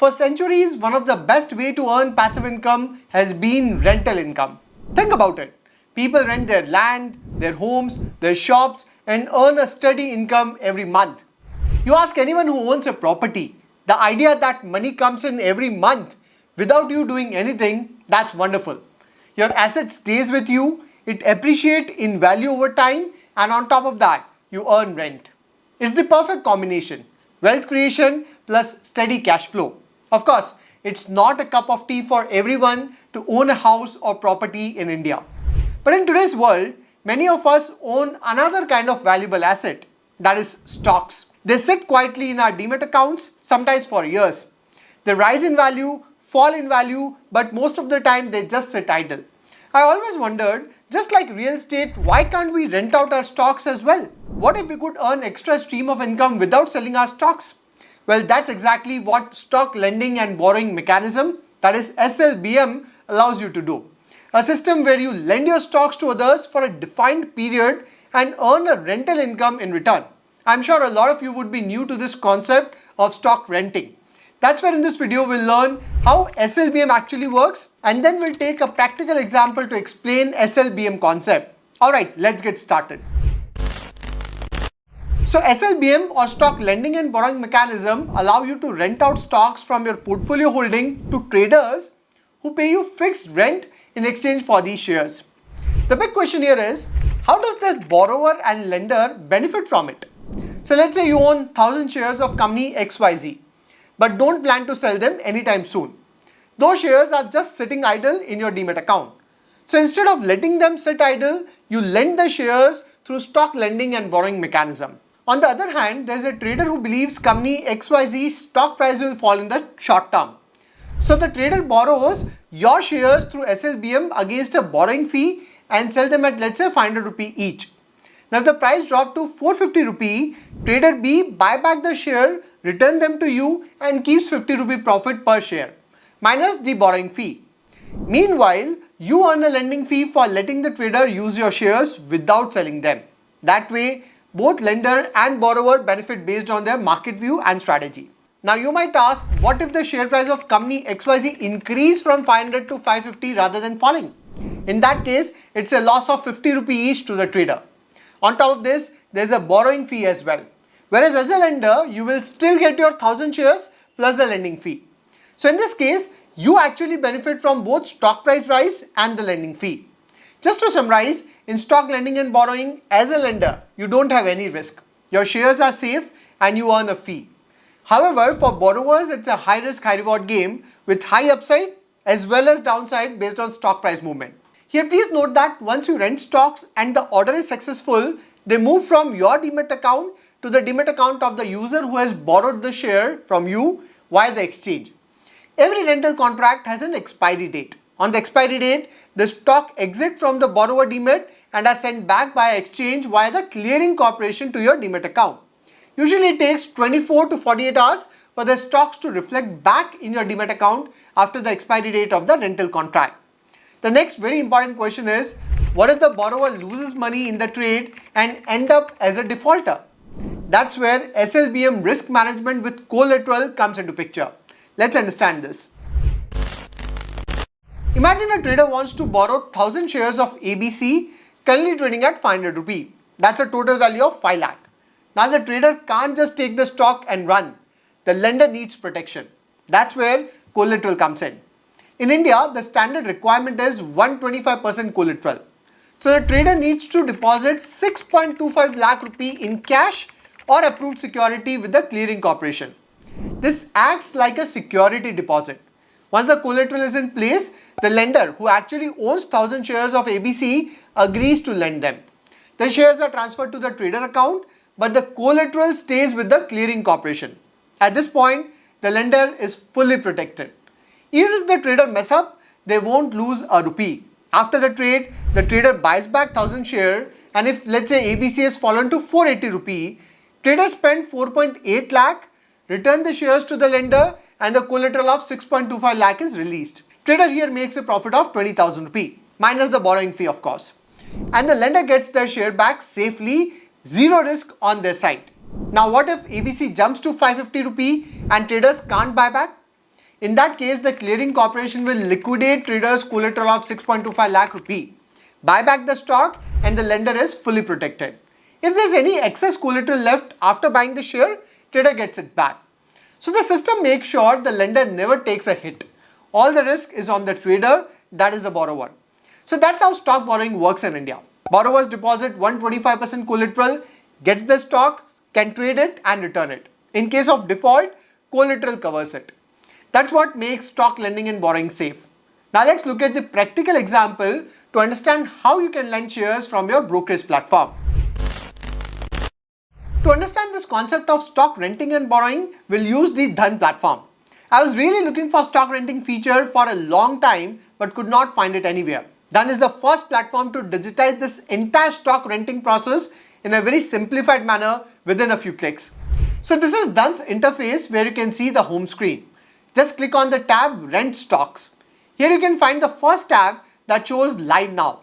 For centuries, one of the best way to earn passive income has been rental income. Think about it. People rent their land, their homes, their shops and earn a steady income every month. You ask anyone who owns a property, the idea that money comes in every month without you doing anything, that's wonderful. Your asset stays with you, it appreciates in value over time, and on top of that, you earn rent. It's the perfect combination. Wealth creation plus steady cash flow. Of course, it's not a cup of tea for everyone to own a house or property in India. But in today's world, many of us own another kind of valuable asset, that is stocks. They sit quietly in our Demat accounts, sometimes for years. They rise in value, fall in value, but most of the time they just sit idle. I always wondered, just like real estate, why can't we rent out our stocks as well? What if we could earn extra stream of income without selling our stocks? Well, that's exactly what stock lending and borrowing mechanism, that is SLBM, allows you to do. A system where you lend your stocks to others for a defined period and earn a rental income in return. I'm sure a lot of you would be new to this concept of stock renting. That's where in this video we'll learn how SLBM actually works, and then we'll take a practical example to explain SLBM concept. Alright, let's get started. So SLBM or stock lending and borrowing mechanism allow you to rent out stocks from your portfolio holding to traders who pay you fixed rent in exchange for these shares. The big question here is, how does the borrower and lender benefit from it? So let's say you own 1,000 shares of company XYZ, but don't plan to sell them anytime soon. Those shares are just sitting idle in your Demat account. So instead of letting them sit idle, you lend the shares through stock lending and borrowing mechanism. On the other hand, there is a trader who believes company XYZ stock price will fall in the short term. So the trader borrows your shares through SLBM against a borrowing fee and sell them at, let's say, 500 rupee each. Now if the price dropped to 450 rupee, trader B buy back the share, return them to you and keeps 50 rupee profit per share, minus the borrowing fee. Meanwhile, you earn a lending fee for letting the trader use your shares without selling them. That way, both lender and borrower benefit based on their market view and strategy. Now you might ask, what if the share price of company XYZ increase from 500 to 550 rather than falling? In that case, it's a loss of 50 rupee each to the trader. On top of this, there's a borrowing fee as well. Whereas as a lender, you will still get your 1,000 shares plus the lending fee. So in this case, you actually benefit from both stock price rise and the lending fee. Just to summarize, in stock lending and borrowing, as a lender, you don't have any risk. Your shares are safe and you earn a fee. However, for borrowers, it's a high risk, high reward game with high upside as well as downside based on stock price movement. Here, please note that once you rent stocks and the order is successful, they move from your Demat account to the Demat account of the user who has borrowed the share from you via the exchange. Every rental contract has an expiry date. On the expiry date, the stock exit from the borrower Demat and are sent back by exchange via the clearing corporation to your Demat account. Usually it takes 24 to 48 hours for the stocks to reflect back in your Demat account after the expiry date of the rental contract. The next very important question is, what if the borrower loses money in the trade and end up as a defaulter? That's where SLBM risk management with collateral comes into picture. Let's understand this. Imagine a trader wants to borrow 1,000 shares of ABC currently trading at 500 rupee. That's a total value of 5 lakh. Now the trader can't just take the stock and run. The lender needs protection. That's where collateral comes in. In India, the standard requirement is 125% collateral. So the trader needs to deposit 6.25 lakh rupee in cash or approved security with the clearing corporation. This acts like a security deposit. Once the collateral is in place, the lender who actually owns 1,000 shares of ABC agrees to lend them. The shares are transferred to the trader account, but the collateral stays with the clearing corporation. At this point, the lender is fully protected. Even if the trader mess up, they won't lose a rupee. After the trade, the trader buys back 1,000 share, and if let's say ABC has fallen to 480 rupee, trader spent 4.8 lakh, return the shares to the lender, and the collateral of 6.25 lakh is released. Trader here makes a profit of 20,000 rupee, minus the borrowing fee of course. And the lender gets their share back safely, zero risk on their side. Now what if ABC jumps to 550 rupee and traders can't buy back? In that case, the clearing corporation will liquidate traders' collateral of 6.25 lakh rupee, buy back the stock, and the lender is fully protected. If there's any excess collateral left after buying the share, trader gets it back. So the system makes sure the lender never takes a hit. All the risk is on the trader, that is the borrower. So that's how stock borrowing works in India. Borrowers deposit 125% collateral, gets the stock, can trade it and return it. In case of default, collateral covers it. That's what makes stock lending and borrowing safe. Now let's look at the practical example to understand how you can lend shares from your brokerage platform. To understand this concept of stock renting and borrowing, we'll use the Dhan platform. I was really looking for stock renting feature for a long time but could not find it anywhere. Dhan is the first platform to digitize this entire stock renting process in a very simplified manner within a few clicks. So this is Dhan's interface where you can see the home screen. Just click on the tab Rent Stocks. Here you can find the first tab that shows Live Now.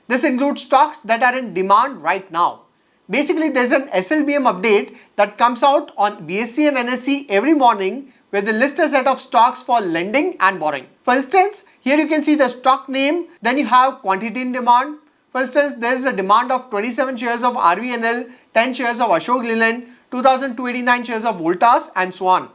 This includes stocks that are in demand right now. Basically, there's an SLBM update that comes out on BSE and NSE every morning where they list a set of stocks for lending and borrowing. For instance, here you can see the stock name, then you have quantity in demand. For instance, there is a demand of 27 shares of RVNL, 10 shares of Ashok Leyland, 2,289 shares of Voltas and so on.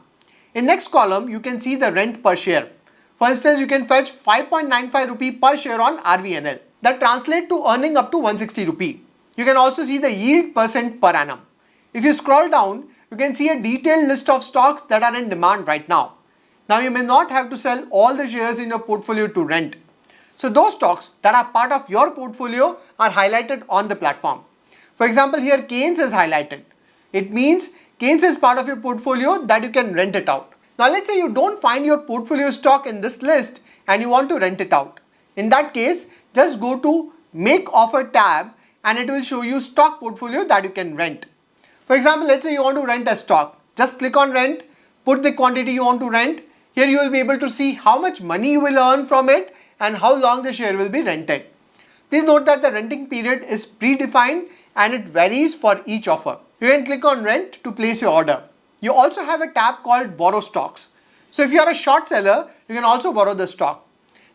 In next column, you can see the rent per share. For instance, you can fetch 5.95 rupee per share on RVNL. That translates to earning up to 160 rupee. You can also see the yield percent per annum. If you scroll down, you can see a detailed list of stocks that are in demand right now. Now you may not have to sell all the shares in your portfolio to rent. So those stocks that are part of your portfolio are highlighted on the platform. For example, here Kaynes is highlighted. It means Kaynes is part of your portfolio that you can rent it out. Now let's say you don't find your portfolio stock in this list and you want to rent it out. In that case, just go to Make Offer tab and it will show you stock portfolio that you can rent. For example, let's say you want to rent a stock. Just click on Rent, put the quantity you want to rent. Here you will be able to see how much money you will earn from it and how long the share will be rented. Please note that the renting period is predefined and it varies for each offer. You can click on Rent to place your order. You also have a tab called Borrow Stocks. So if you are a short seller, you can also borrow the stock.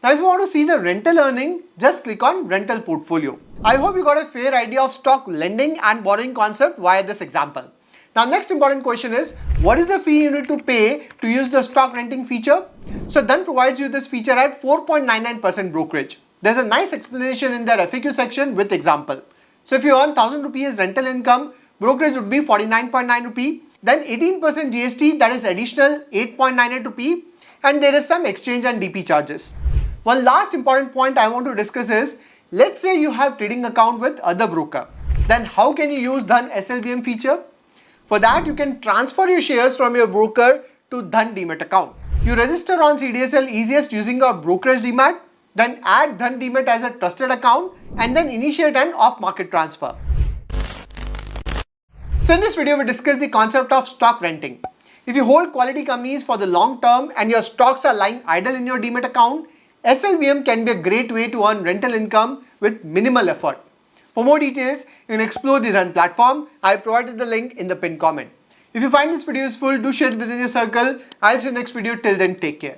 Now if you want to see the rental earning, just click on Rental Portfolio. I hope you got a fair idea of stock lending and borrowing concept via this example. Now next important question is, what is the fee you need to pay to use the stock renting feature? So Dhan provides you this feature at 4.99% brokerage. There's a nice explanation in their FAQ section with example. So if you earn 1000 rupees rental income, brokerage would be 49.9 rupee. Then 18% GST, that is additional 8.98 rupee, and there is some exchange and DP charges. One last important point I want to discuss is, let's say you have trading account with other broker. Then how can you use Dhan SLBM feature? For that, you can transfer your shares from your broker to Dhan Demat account. You register on CDSL easiest using your brokerage Demat, then add Dhan Demat as a trusted account and then initiate an off-market transfer. So in this video, we discussed the concept of stock renting. If you hold quality companies for the long term and your stocks are lying idle in your Demat account, SLBM can be a great way to earn rental income with minimal effort. For more details, you can explore the Dhan platform. I provided the link in the pinned comment. If you find this video useful, do share it within your circle. I'll see you next video. Till then, take care.